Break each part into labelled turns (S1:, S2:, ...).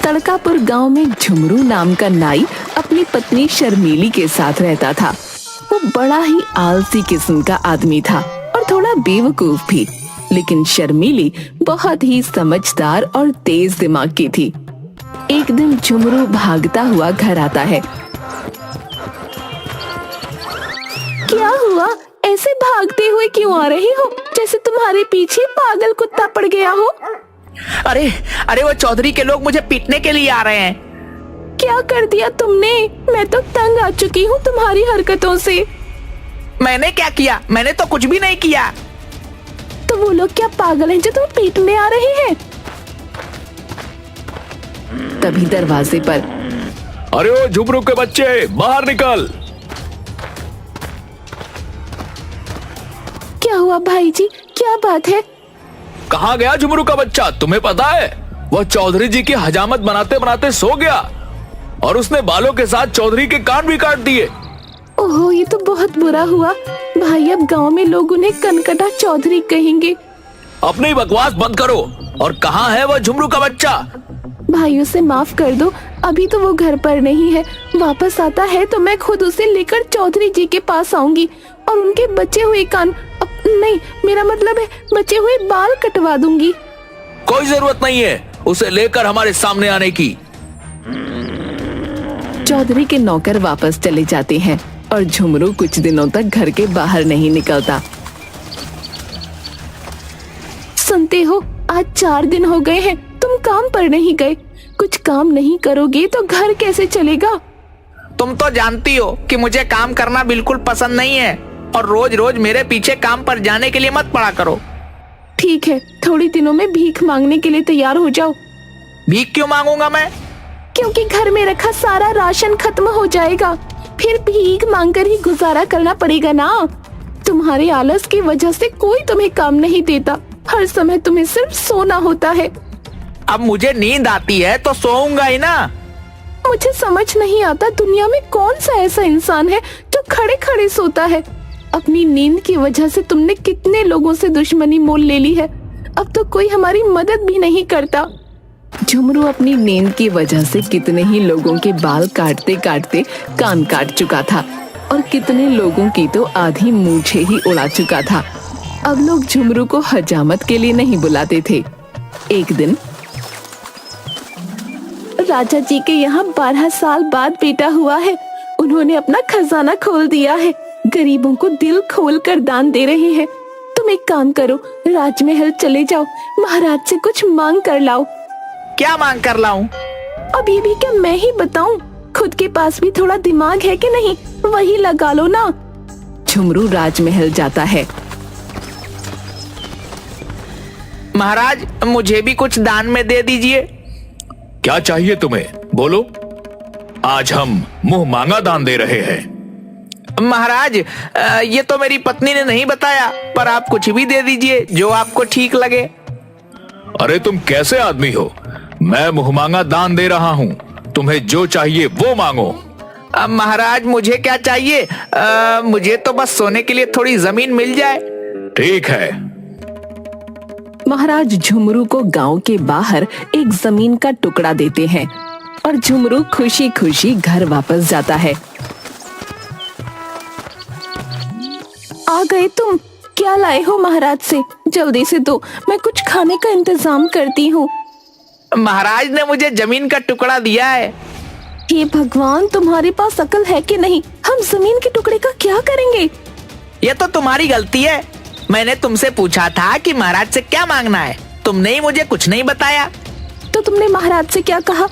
S1: तड़कापुर गांव में झुमरू नाम का नाई अपनी पत्नी शर्मीली के साथ रहता था। वो बड़ा ही आलसी किस्म का आदमी था और थोड़ा बेवकूफ भी, लेकिन शर्मीली बहुत ही समझदार और तेज दिमाग की थी। एक दिन झुमरू भागता हुआ घर आता है। क्या हुआ? ऐसे भागते हुए क्यों आ रही हो, जैसे तुम्हारे पीछे पागल कुत्ता पड़ गया हो?
S2: अरे अरे वो चौधरी के लोग मुझे पीटने के लिए आ रहे हैं।
S1: क्या कर दिया तुमने? मैं तो तंग आ चुकी हूँ तुम्हारी हरकतों से।
S2: मैंने क्या किया? मैंने तो कुछ भी नहीं किया।
S1: तो वो लोग क्या पागल हैं जो तुम्हें पीटने आ रहे हैं? तभी दरवाजे पर,
S3: अरे ओ झुमरू के बच्चे, बाहर निकल।
S1: क्या हुआ भाई जी, क्या बात है?
S3: कहाँ गया झुमरू का बच्चा? तुम्हें पता है वह चौधरी जी की हजामत बनाते बनाते सो गया और उसने बालों के साथ चौधरी के कान भी काट दिए।
S1: ओहो, ये तो बहुत बुरा हुआ भाई। अब गांव में लोग उन्हें कनकटा चौधरी कहेंगे।
S3: अपनी बकवास बंद करो। और कहाँ है वह झुमरू का बच्चा?
S1: भाई उसे माफ कर दो, अभी तो वो घर पर नहीं है। वापस आता है तो मैं खुद उसे लेकर चौधरी जी के पास आऊंगी और उनके बचे हुए कान, नहीं मेरा मतलब है बचे हुए बाल कटवा दूंगी।
S3: कोई जरूरत नहीं है उसे लेकर हमारे सामने आने की।
S1: चौधरी के नौकर वापस चले जाते हैं और झुमरू कुछ दिनों तक घर के बाहर नहीं निकलता। सुनते हो, आज 4 दिन हो गए हैं तुम काम पर नहीं गए। कुछ काम नहीं करोगे तो घर कैसे चलेगा?
S2: तुम तो जानती हो कि मुझे काम करना बिल्कुल पसंद नहीं है और रोज रोज मेरे पीछे काम पर जाने के लिए मत पड़ा करो।
S1: ठीक है, थोड़ी दिनों में भीख मांगने के लिए तैयार हो जाओ।
S2: भीख क्यों मांगूंगा मैं?
S1: क्योंकि घर में रखा सारा राशन खत्म हो जाएगा, फिर भीख मांगकर ही गुजारा करना पड़ेगा ना। तुम्हारे आलस की वजह से कोई तुम्हें काम नहीं देता, हर समय तुम्हें सिर्फ सोना होता है।
S2: अब मुझे नींद आती है तो सोऊंगा ही ना।
S1: मुझे समझ नहीं आता दुनिया में कौन सा ऐसा इंसान है जो खड़े खड़े सोता है। अपनी नींद की वजह से तुमने कितने लोगों से दुश्मनी मोल ले ली है, अब तो कोई हमारी मदद भी नहीं करता। झुमरू अपनी नींद की वजह से कितने ही लोगों के बाल काटते काटते कान काट चुका था और कितने लोगों की तो आधी मूछें ही उड़ा चुका था। अब लोग झुमरू को हजामत के लिए नहीं बुलाते थे। एक दिन राजा जी के यहाँ 12 साल बाद बेटा हुआ है। उन्होंने अपना खजाना खोल दिया है, गरीबों को दिल खोल कर दान दे रहे हैं। तुम एक काम करो, राजमहल चले जाओ, महाराज से कुछ मांग कर लाओ।
S2: क्या मांग कर लाऊं?
S1: अब ये भी क्या मैं ही बताऊं? खुद के पास भी थोड़ा दिमाग है कि नहीं, वही लगा लो ना। झुमरू राजमहल जाता है।
S2: महाराज, मुझे भी कुछ दान में दे दीजिए।
S3: क्या चाहिए तुम्हें, बोलो। आज हम मुंह मांगा दान दे रहे हैं।
S2: महाराज, ये तो मेरी पत्नी ने नहीं बताया, पर आप कुछ भी दे दीजिए जो आपको ठीक लगे।
S3: अरे तुम कैसे आदमी हो, मैं मुंह मांगा दान दे रहा हूँ, तुम्हें जो चाहिए वो मांगो।
S2: महाराज, मुझे क्या चाहिए? मुझे तो बस सोने के लिए थोड़ी जमीन मिल जाए।
S3: ठीक है।
S1: महाराज झुमरू को गांव के बाहर एक जमीन का टुकड़ा देते हैं और झुमरू खुशी खुशी घर वापस जाता है। आ गए तुम? क्या लाए हो महाराज से? जल्दी से दो, मैं कुछ खाने का इंतजाम करती हूँ।
S2: महाराज ने मुझे जमीन का टुकड़ा दिया है।
S1: हे भगवान, तुम्हारे पास अकल है कि नहीं? हम जमीन के टुकड़े का क्या करेंगे?
S2: ये तो तुम्हारी गलती है। मैंने तुमसे पूछा था कि महाराज से क्या मांगना है, तुमने ही मुझे कुछ नहीं बताया।
S1: तो तुमने महाराज से क्या कहा?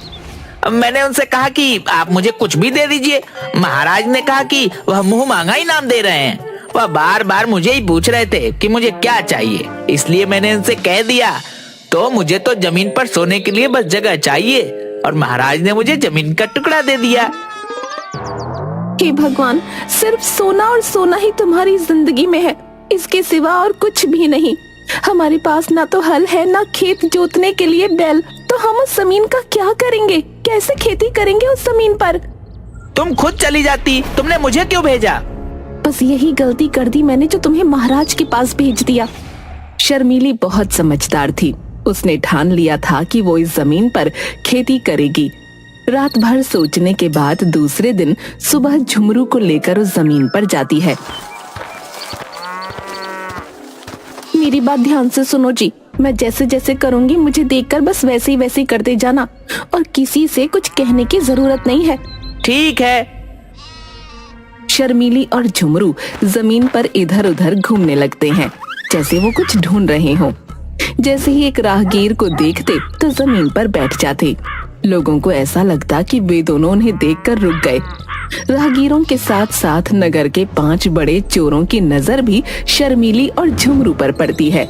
S2: मैंने उनसे कहा कि आप मुझे कुछ भी दे दीजिए। महाराज ने कहा कि वह मुंह मांगा ही नाम दे रहे हैं। वह बार बार मुझे ही पूछ रहे थे कि मुझे क्या चाहिए, इसलिए मैंने उनसे कह दिया तो मुझे तो जमीन पर सोने के लिए बस जगह चाहिए और महाराज ने मुझे जमीन का टुकड़ा दे दिया।
S1: हे भगवान, सिर्फ सोना और सोना ही तुम्हारी जिंदगी में है, इसके सिवा और कुछ भी नहीं। हमारे पास ना तो हल है ना खेत जोतने के लिए बैल, तो हम उस जमीन का क्या करेंगे? कैसे खेती करेंगे उस जमीन पर?
S2: तुम खुद चली जाती, तुमने मुझे क्यों भेजा?
S1: बस यही गलती कर दी मैंने जो तुम्हें महाराज के पास भेज दिया। शर्मीली बहुत समझदार थी, उसने ठान लिया था कि वो इस जमीन पर खेती करेगी। रात भर सोचने के बाद दूसरे दिन सुबह झुमरू को लेकर उस जमीन पर जाती है। मेरी बात ध्यान से सुनो जी, मैं जैसे जैसे करूंगी मुझे देखकर बस वैसे ही करते जाना और किसी से कुछ कहने की जरूरत नहीं है।
S2: ठीक है।
S1: शर्मीली और झुमरू जमीन पर इधर उधर घूमने लगते हैं जैसे वो कुछ ढूंढ रहे हों। जैसे ही एक राहगीर को देखते तो जमीन पर बैठ जाते। लोगों को ऐसा लगता कि वे दोनों उन्हें देखकर रुक गए। राहगीरों के साथ साथ नगर के 5 बड़े चोरों की नजर भी शर्मीली और झुमरू पर पड़ती है।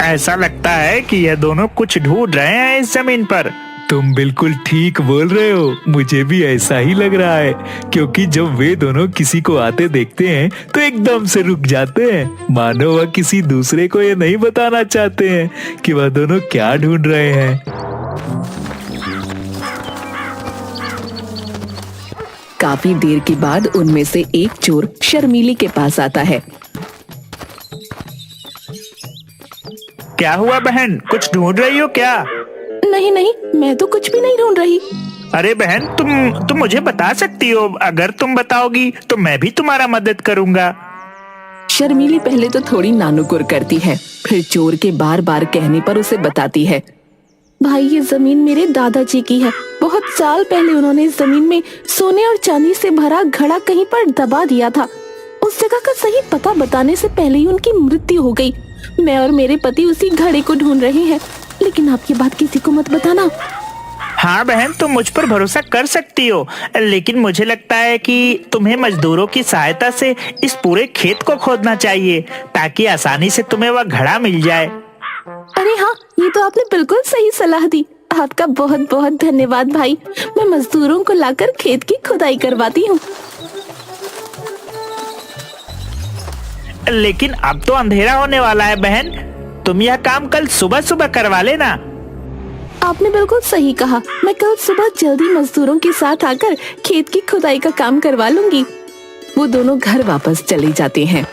S4: ऐसा लगता है कि यह दोनों कुछ ढूंढ रहे हैं इस जमीन पर।
S5: तुम बिल्कुल ठीक बोल रहे हो, मुझे भी ऐसा ही लग रहा है, क्योंकि जब वे दोनों किसी को आते देखते हैं तो एकदम से रुक जाते हैं, मानो वह किसी दूसरे को ये नहीं बताना चाहते हैं कि वह दोनों क्या ढूंढ रहे हैं।
S1: काफी देर के बाद उनमें से एक चोर शर्मीली के पास आता है।
S4: क्या हुआ बहन, कुछ ढूंढ रही हो क्या?
S1: नहीं नहीं, मैं तो कुछ भी नहीं ढूंढ रही।
S4: अरे बहन, तुम मुझे बता सकती हो। अगर तुम बताओगी तो मैं भी तुम्हारा मदद करूंगा।
S1: शर्मीली पहले तो थोड़ी नानुकुर करती है, फिर चोर के बार बार कहने पर उसे बताती है। भाई, ये जमीन मेरे दादाजी की है। बहुत साल पहले उन्होंने इस जमीन में सोने और चांदी से भरा घड़ा कहीं पर दबा दिया था। उस जगह का सही पता बताने से पहले ही उनकी मृत्यु हो गई। मैं और मेरे पति उसी घड़े को ढूंढ रहे हैं, लेकिन आपकी बात किसी को मत बताना।
S4: हाँ बहन, तुम मुझ पर भरोसा कर सकती हो, लेकिन मुझे लगता है कि तुम्हें मजदूरों की सहायता से इस पूरे खेत को खोदना चाहिए ताकि आसानी से तुम्हें वह घड़ा मिल जाए।
S1: अरे हाँ, ये तो आपने बिल्कुल सही सलाह दी। आपका बहुत बहुत धन्यवाद भाई। मैं मजदूरों को लाकर खेत की खुदाई करवाती हूँ।
S4: लेकिन अब तो अंधेरा होने वाला है बहन, तुम यह काम कल सुबह सुबह करवा लेना।
S1: आपने बिल्कुल सही कहा, मैं कल सुबह जल्दी मजदूरों के साथ आकर खेत की खुदाई का काम करवा लूंगी। वो दोनों घर वापस चले जाते हैं।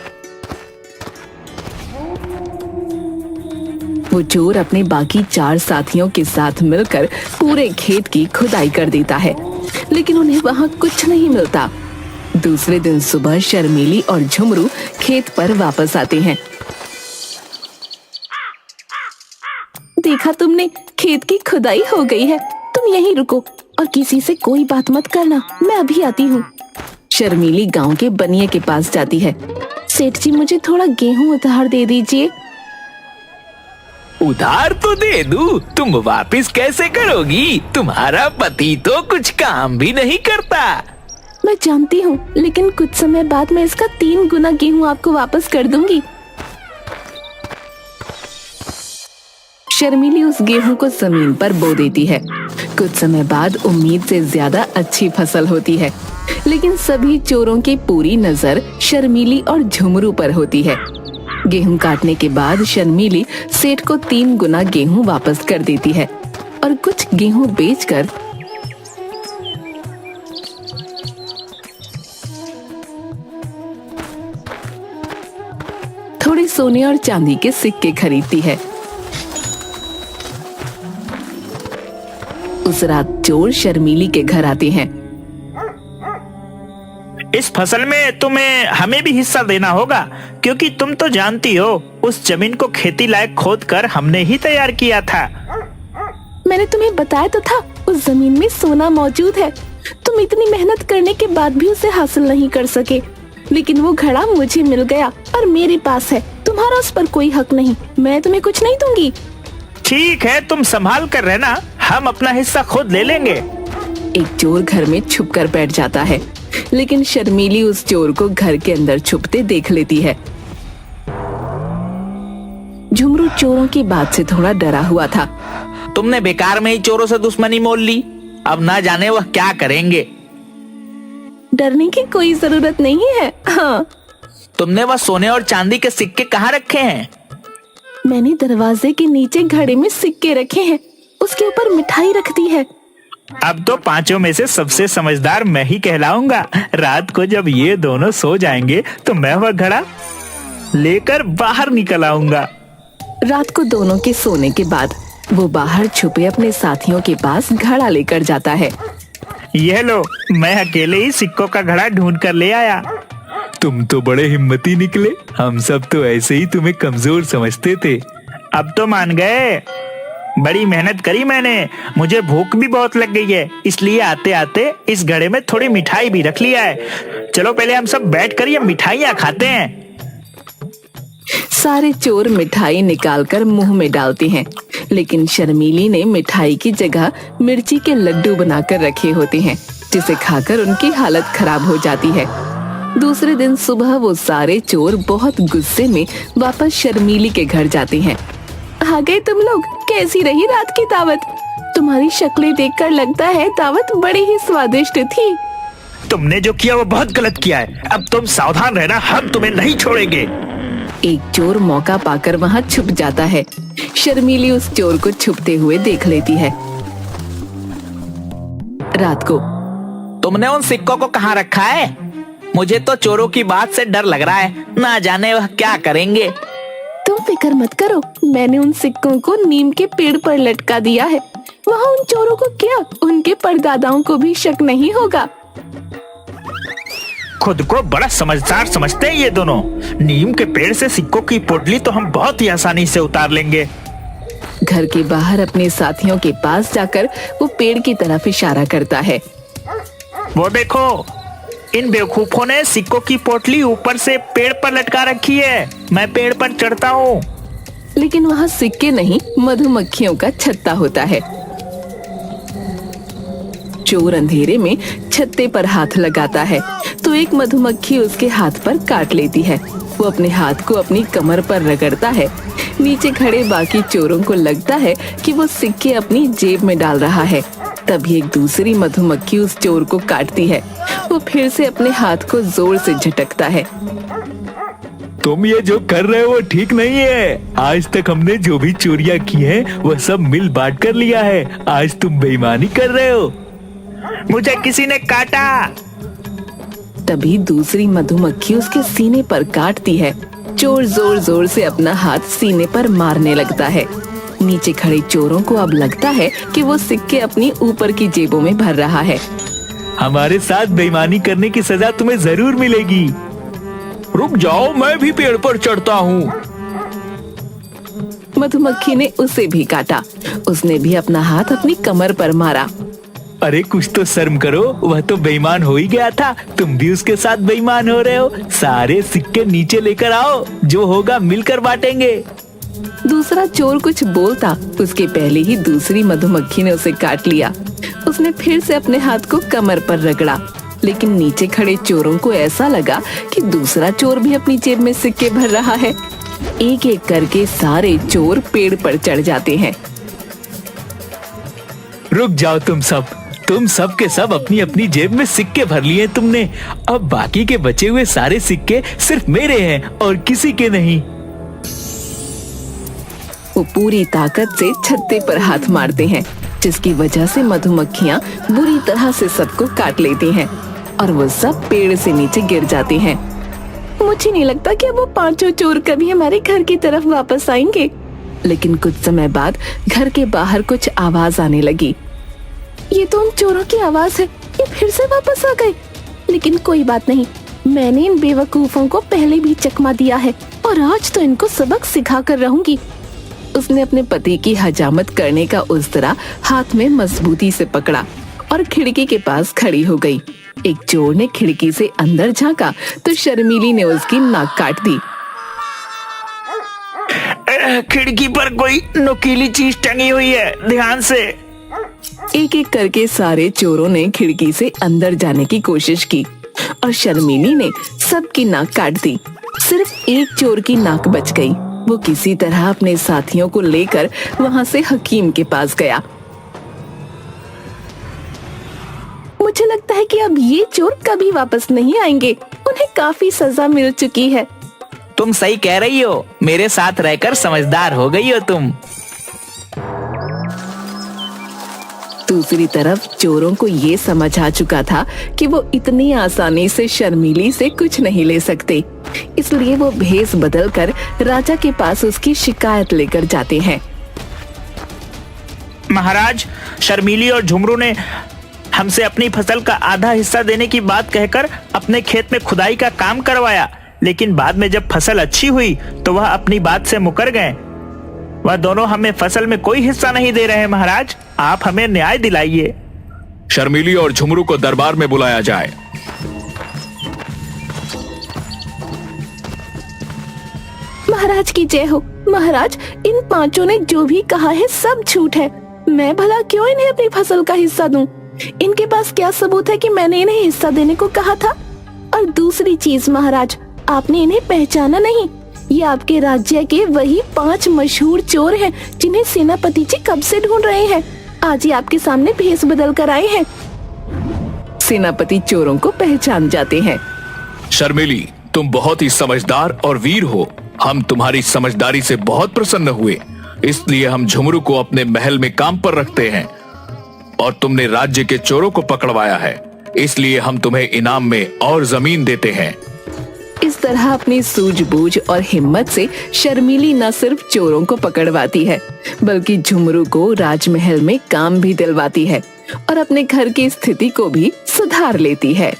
S1: वो चोर अपने बाकी 4 साथियों के साथ मिलकर पूरे खेत की खुदाई कर देता है, लेकिन उन्हें वहाँ कुछ नहीं मिलता। दूसरे दिन सुबह शर्मीली और झुमरू खेत पर वापस आते हैं। देखा तुमने, खेत की खुदाई हो गई है। तुम यहीं रुको और किसी से कोई बात मत करना, मैं अभी आती हूँ। शर्मीली गांव के बनिए के पास जाती है। सेठ जी, मुझे थोड़ा गेहूं उधार दे दीजिए।
S3: उधार तो दे दूं, तुम वापिस कैसे करोगी? तुम्हारा पति तो कुछ काम भी नहीं करता।
S1: मैं जानती हूँ, लेकिन कुछ समय बाद मैं इसका 3 गुना गेहूं आपको वापस कर दूंगी। शर्मीली उस गेहूं को जमीन पर बो देती है। कुछ समय बाद उम्मीद से ज्यादा अच्छी फसल होती है, लेकिन सभी चोरों की पूरी नजर शर्मीली और झुमरू पर होती है। गेहूं काटने के बाद शर्मीली सेठ को 3 गुना गेहूं वापस कर देती है और कुछ गेहूं बेचकर थोड़े सोने और चांदी के सिक्के खरीदती है। उस रात चोर शर्मीली के घर आते हैं।
S4: इस फसल में तुम्हें हमें भी हिस्सा देना होगा, क्योंकि तुम तो जानती हो उस जमीन को खेती लायक खोदकर हमने ही तैयार किया था।
S1: मैंने तुम्हें बताया तो था, उस जमीन में सोना मौजूद है। तुम इतनी मेहनत करने के बाद भी उसे हासिल नहीं कर सके, लेकिन वो घड़ा मुझे मिल गया और मेरे पास है। तुम्हारा उस पर कोई हक नहीं। मैं तुम्हें कुछ नहीं दूंगी।
S4: ठीक है, तुम संभाल कर रहना, हम अपना हिस्सा खुद ले लेंगे।
S1: एक चोर घर में छुप कर बैठ जाता है, लेकिन शर्मीली उस चोर को घर के अंदर छुपते देख लेती है। झुमरू चोरों की बात से थोड़ा डरा हुआ था।
S2: तुमने बेकार में ही चोरों से दुश्मनी मोल ली, अब ना जाने वह क्या करेंगे।
S1: डरने की कोई जरूरत नहीं है। हाँ,
S2: तुमने वह सोने और चांदी के सिक्के कहाँ रखे हैं?
S1: मैंने दरवाजे के नीचे घड़े में सिक्के रखे हैं, उसके ऊपर मिठाई रख दी है।
S4: अब तो 5 में से सबसे समझदार मैं ही कहलाऊंगा। रात को जब ये दोनों सो जाएंगे तो मैं वह घड़ा लेकर बाहर निकल आऊंगा।
S1: रात को दोनों के सोने के बाद वो बाहर छुपे अपने साथियों के पास घड़ा लेकर जाता है।
S4: यह लो, मैं अकेले ही सिक्कों का घड़ा ढूंढ कर ले आया।
S5: तुम तो बड़े हिम्मती निकले, हम सब तो ऐसे ही तुम्हें कमजोर समझते थे।
S4: अब तो मान गए। बड़ी मेहनत करी मैंने, मुझे भूख भी बहुत लग गई है, इसलिए आते आते इस घड़े में थोड़ी मिठाई भी रख लिया है। चलो पहले हम सब बैठकर ये मिठाइयाँ खाते हैं।
S1: सारे चोर मिठाई निकालकर मुंह में डालते हैं, लेकिन शर्मीली ने मिठाई की जगह मिर्ची के लड्डू बनाकर रखे होते हैं, जिसे खाकर उनकी हालत खराब हो जाती है। दूसरे दिन सुबह वो सारे चोर बहुत गुस्से में वापस शर्मीली के घर जाते हैं। आ गए तुम लोग, कैसी रही रात की दावत? तुम्हारी शक्लें देखकर लगता है दावत बड़ी ही स्वादिष्ट थी।
S4: तुमने जो किया वो बहुत गलत किया है, अब तुम सावधान रहना, हम तुम्हें नहीं छोड़ेंगे।
S1: एक चोर मौका पाकर वहाँ छुप जाता है। शर्मीली उस चोर को छुपते हुए देख लेती है। रात को
S2: तुमने उन सिक्कों को कहाँ रखा है? मुझे तो चोरों की बात से डर लग रहा है, ना जाने वह क्या करेंगे।
S1: तुम फिक्र मत करो, मैंने उन सिक्कों को नीम के पेड़ पर लटका दिया है। वहाँ उन चोरों को क्या, उनके परदादाओं को भी शक नहीं होगा।
S4: खुद को बड़ा समझदार समझते हैं ये दोनों। नीम के पेड़ से सिक्कों की पोटली तो हम बहुत ही आसानी से उतार लेंगे।
S1: घर के बाहर अपने साथियों के पास जाकर वो पेड़ की तरफ इशारा करता है।
S4: वो देखो, इन बेवकूफों ने सिक्कों की पोटली ऊपर से पेड़ पर लटका रखी है। मैं पेड़ पर चढ़ता हूँ।
S1: लेकिन वहाँ सिक्के नहीं, मधुमक्खियों का छत्ता होता है। चोर अंधेरे में छत्ते पर हाथ लगाता है तो एक मधुमक्खी उसके हाथ पर काट लेती है। वो अपने हाथ को अपनी कमर पर रगड़ता है। नीचे खड़े बाकी चोरों को लगता है कि वो सिक्के अपनी जेब में डाल रहा है। तभी एक दूसरी मधुमक्खी उस चोर को काटती है। वो फिर से अपने हाथ को जोर से झटकता है।
S5: तुम ये जो कर रहे हो वो ठीक नहीं है। आज तक हमने जो भी चोरियां की हैं, वह सब मिल बांट कर लिया है। आज तुम बेईमानी कर रहे हो।
S4: मुझे किसी ने काटा।
S1: तभी दूसरी मधुमक्खी उसके सीने पर काटती है। चोर जोर जोर से अपना हाथ सीने पर मारने लगता है। नीचे खड़े चोरों को अब लगता है कि वो सिक्के अपनी ऊपर की जेबों में भर रहा है।
S5: हमारे साथ बेईमानी करने की सजा तुम्हें जरूर मिलेगी।
S3: रुक जाओ, मैं भी पेड़ पर चढ़ता हूँ।
S1: मधुमक्खी ने उसे भी काटा। उसने भी अपना हाथ अपनी कमर पर मारा।
S5: अरे कुछ तो शर्म करो, वह तो बेईमान हो ही गया था, तुम भी उसके साथ बेईमान हो रहे हो। सारे सिक्के नीचे लेकर आओ, जो होगा मिलकर बांटेंगे।
S1: दूसरा चोर कुछ बोलता उसके पहले ही दूसरी मधुमक्खी ने उसे काट लिया। उसने फिर से अपने हाथ को कमर पर रगड़ा, लेकिन नीचे खड़े चोरों को ऐसा लगा कि दूसरा चोर भी अपनी जेब में सिक्के भर रहा है। एक एक करके सारे चोर पेड़ पर चढ़ जाते हैं।
S5: रुक जाओ तुम सब के सब अपनी अपनी जेब में सिक्के भर लिए तुमने। अब बाकी के बचे हुए सारे सिक्के सिर्फ मेरे हैं और किसी के नहीं।
S1: वो पूरी ताकत से छत्ते पर हाथ मारते हैं, जिसकी वजह से मधुमक्खियां बुरी तरह से सबको काट लेती हैं और वो सब पेड़ से नीचे गिर जाते हैं। मुझे नहीं लगता कि अब वो पांचों चोर कभी हमारे घर की तरफ वापस आएंगे। लेकिन कुछ समय बाद घर के बाहर कुछ आवाज आने लगी। ये तो उन चोरों की आवाज है, ये फिर से वापस आ गए। लेकिन कोई बात नहीं, मैंने इन बेवकूफों को पहले भी चकमा दिया है और आज तो इनको सबक सिखा कर रहूंगी। उसने अपने पति की हजामत करने का उस्तरा हाथ में मजबूती से पकड़ा और खिड़की के पास खड़ी हो गई। एक चोर ने खिड़की से अंदर झांका तो शर्मीली ने उसकी नाक काट दी।
S4: खिड़की पर कोई नुकीली चीज टंगी हुई है, ध्यान से।
S1: एक एक करके सारे चोरों ने खिड़की से अंदर जाने की कोशिश की और शर्मीली ने सबकी नाक काट दी। सिर्फ एक चोर की नाक बच गई। वो किसी तरह अपने साथियों को लेकर वहां से हकीम के पास गया। मुझे लगता है कि अब ये चोर कभी वापस नहीं आएंगे, उन्हें काफी सजा मिल चुकी है।
S2: तुम सही कह रही हो, मेरे साथ रहकर समझदार हो गई हो तुम।
S1: दूसरी तरफ चोरों को ये समझ आ चुका था कि वो इतनी आसानी से शर्मीली से कुछ नहीं ले सकते, इसलिए वो भेष बदलकर राजा के पास उसकी शिकायत लेकर जाते हैं।
S4: महाराज, शर्मीली और झुमरू ने हमसे अपनी फसल का आधा हिस्सा देने की बात कहकर अपने खेत में खुदाई का काम करवाया, लेकिन बाद में जब फसल अच्छी हुई तो वह अपनी बात से मुकर गए। वह दोनों हमें फसल में कोई हिस्सा नहीं दे रहे। महाराज, आप हमें न्याय दिलाइए।
S3: शर्मीली और झुमरू को दरबार में बुलाया जाए।
S1: महाराज की जय हो। महाराज, इन पांचों ने जो भी कहा है सब झूठ है। मैं भला क्यों इन्हें अपनी फसल का हिस्सा दूं? इनके पास क्या सबूत है कि मैंने इन्हें हिस्सा देने को कहा था? और दूसरी चीज महाराज, आपने इन्हें पहचाना नहीं। ये आपके राज्य के वही 5 मशहूर चोर हैं जिन्हें सेनापति जी कब से ढूंढ रहे हैं। आज ही आपके सामने भेष बदल कर आए हैं। सेनापति चोरों को पहचान जाते हैं।
S3: शर्मिली, तुम बहुत ही समझदार और वीर हो। हम तुम्हारी समझदारी से बहुत प्रसन्न हुए, इसलिए हम झुमरू को अपने महल में काम पर रखते हैं। और तुमने राज्य के चोरों को पकड़वाया है, इसलिए हम तुम्हें इनाम में और जमीन देते हैं।
S1: इस तरह अपनी सूझबूझ और हिम्मत से शर्मीली न सिर्फ चोरों को पकड़वाती है, बल्कि झुमरू को राजमहल में काम भी दिलवाती है और अपने घर की स्थिति को भी सुधार लेती है।